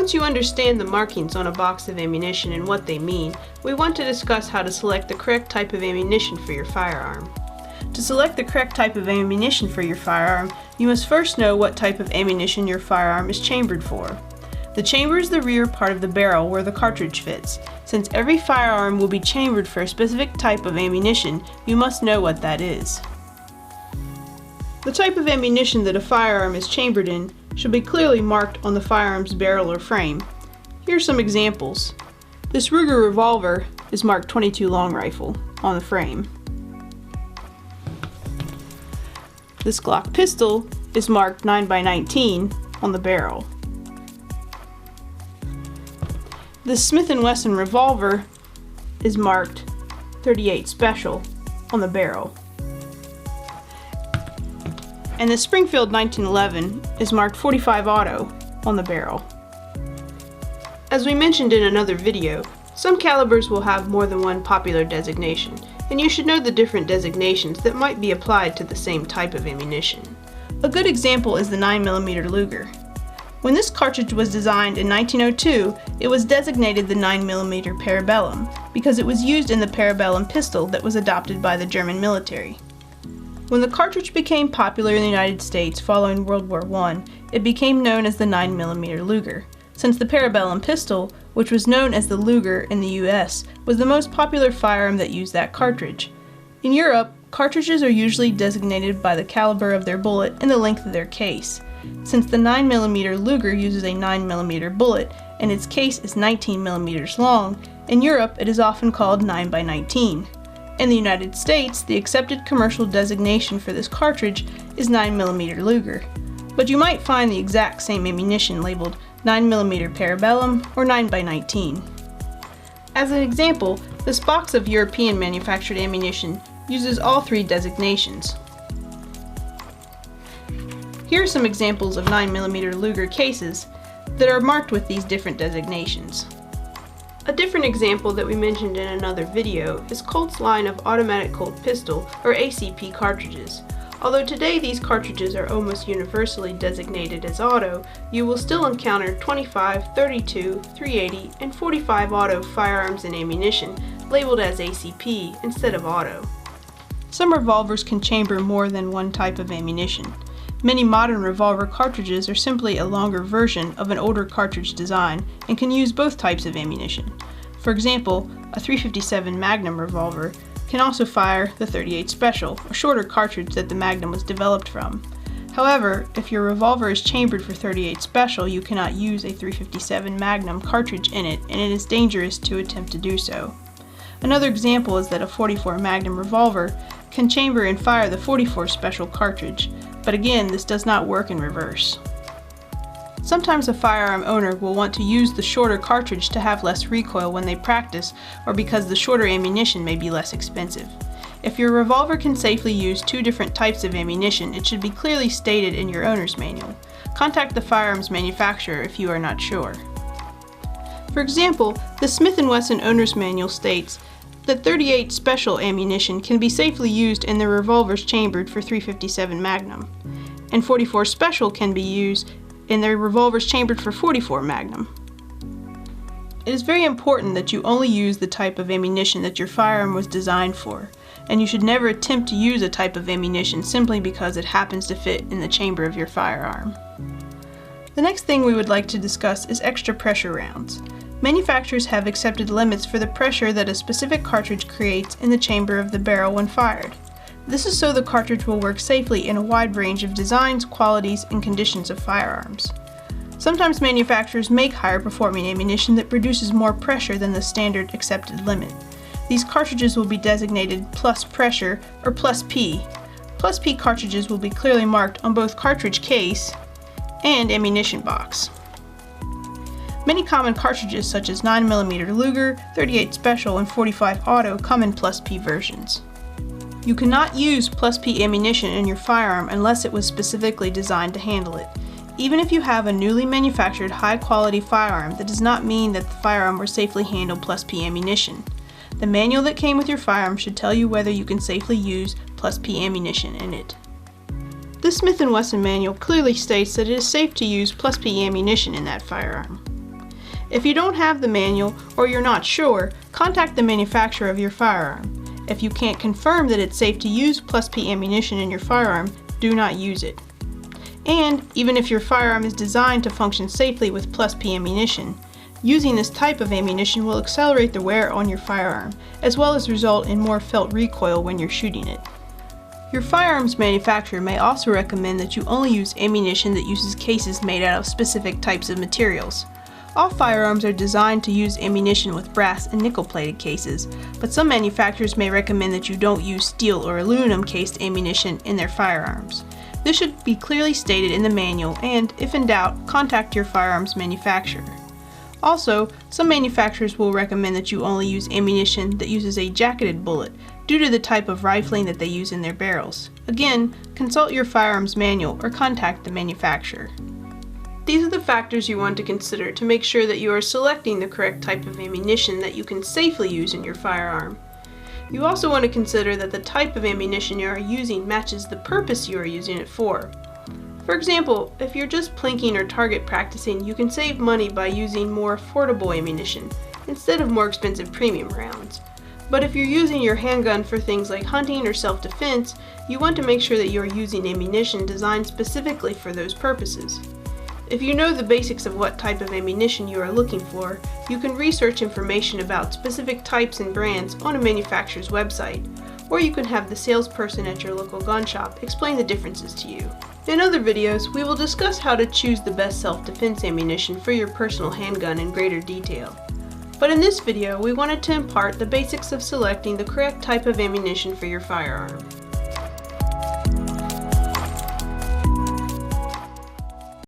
Once you understand the markings on a box of ammunition and what they mean, we want to discuss how to select the correct type of ammunition for your firearm. To select the correct type of ammunition for your firearm, you must first know what type of ammunition your firearm is chambered for. The chamber is the rear part of the barrel where the cartridge fits. Since every firearm will be chambered for a specific type of ammunition, you must know what that is. The type of ammunition that a firearm is chambered in should be clearly marked on the firearm's barrel or frame. Here are some examples. This Ruger revolver is marked .22 long rifle on the frame. This Glock pistol is marked 9x19 on the barrel. This Smith & Wesson revolver is marked .38 Special on the barrel. And the Springfield 1911 is marked .45 Auto on the barrel. As we mentioned in another video, some calibers will have more than one popular designation, and you should know the different designations that might be applied to the same type of ammunition. A good example is the 9mm Luger. When this cartridge was designed in 1902, it was designated the 9mm Parabellum because it was used in the Parabellum pistol that was adopted by the German military. When the cartridge became popular in the United States following World War I, it became known as the 9mm Luger, since the Parabellum pistol, which was known as the Luger in the US, was the most popular firearm that used that cartridge. In Europe, cartridges are usually designated by the caliber of their bullet and the length of their case. Since the 9mm Luger uses a 9mm bullet and its case is 19mm long, in Europe it is often called 9x19. In the United States, the accepted commercial designation for this cartridge is 9mm Luger, but you might find the exact same ammunition labeled 9mm Parabellum or 9x19. As an example, this box of European manufactured ammunition uses all three designations. Here are some examples of 9mm Luger cases that are marked with these different designations. A different example that we mentioned in another video is Colt's line of automatic Colt pistol or ACP cartridges. Although today these cartridges are almost universally designated as auto, you will still encounter 25, 32, 380, and 45 auto firearms and ammunition labeled as ACP instead of auto. Some revolvers can chamber more than one type of ammunition. Many modern revolver cartridges are simply a longer version of an older cartridge design and can use both types of ammunition. For example, a .357 Magnum revolver can also fire the .38 Special, a shorter cartridge that the Magnum was developed from. However, if your revolver is chambered for .38 Special, you cannot use a .357 Magnum cartridge in it, and it is dangerous to attempt to do so. Another example is that a .44 Magnum revolver can chamber and fire the .44 Special cartridge, but again, this does not work in reverse. Sometimes a firearm owner will want to use the shorter cartridge to have less recoil when they practice, or because the shorter ammunition may be less expensive. If your revolver can safely use two different types of ammunition, it should be clearly stated in your owner's manual. Contact the firearms manufacturer if you are not sure. For example, the Smith & Wesson owner's manual states that .38 Special ammunition can be safely used in the revolvers chambered for .357 Magnum, and .44 Special can be used in their revolvers chambered for .44 Magnum. It is very important that you only use the type of ammunition that your firearm was designed for, and you should never attempt to use a type of ammunition simply because it happens to fit in the chamber of your firearm. The next thing we would like to discuss is extra pressure rounds. Manufacturers have accepted limits for the pressure that a specific cartridge creates in the chamber of the barrel when fired. This is so the cartridge will work safely in a wide range of designs, qualities, and conditions of firearms. Sometimes manufacturers make higher performing ammunition that produces more pressure than the standard accepted limit. These cartridges will be designated plus pressure or plus P. Plus P cartridges will be clearly marked on both cartridge case and ammunition box. Many common cartridges such as 9mm Luger, .38 Special, and .45 Auto come in plus P versions. You cannot use plus P ammunition in your firearm unless it was specifically designed to handle it. Even if you have a newly manufactured high-quality firearm, that does not mean that the firearm will safely handle plus P ammunition. The manual that came with your firearm should tell you whether you can safely use plus P ammunition in it. This Smith & Wesson manual clearly states that it is safe to use plus P ammunition in that firearm. If you don't have the manual or you're not sure, contact the manufacturer of your firearm. If you can't confirm that it's safe to use plus P ammunition in your firearm, do not use it. And even if your firearm is designed to function safely with plus P ammunition, using this type of ammunition will accelerate the wear on your firearm, as well as result in more felt recoil when you're shooting it. Your firearms manufacturer may also recommend that you only use ammunition that uses cases made out of specific types of materials. All firearms are designed to use ammunition with brass and nickel-plated cases, but some manufacturers may recommend that you don't use steel or aluminum-cased ammunition in their firearms. This should be clearly stated in the manual and, if in doubt, contact your firearms manufacturer. Also, some manufacturers will recommend that you only use ammunition that uses a jacketed bullet due to the type of rifling that they use in their barrels. Again, consult your firearms manual or contact the manufacturer. These are the factors you want to consider to make sure that you are selecting the correct type of ammunition that you can safely use in your firearm. You also want to consider that the type of ammunition you are using matches the purpose you are using it for. For example, if you're just plinking or target practicing, you can save money by using more affordable ammunition instead of more expensive premium rounds. But if you're using your handgun for things like hunting or self-defense, you want to make sure that you are using ammunition designed specifically for those purposes. If you know the basics of what type of ammunition you are looking for, you can research information about specific types and brands on a manufacturer's website, or you can have the salesperson at your local gun shop explain the differences to you. In other videos, we will discuss how to choose the best self-defense ammunition for your personal handgun in greater detail. But in this video, we wanted to impart the basics of selecting the correct type of ammunition for your firearm.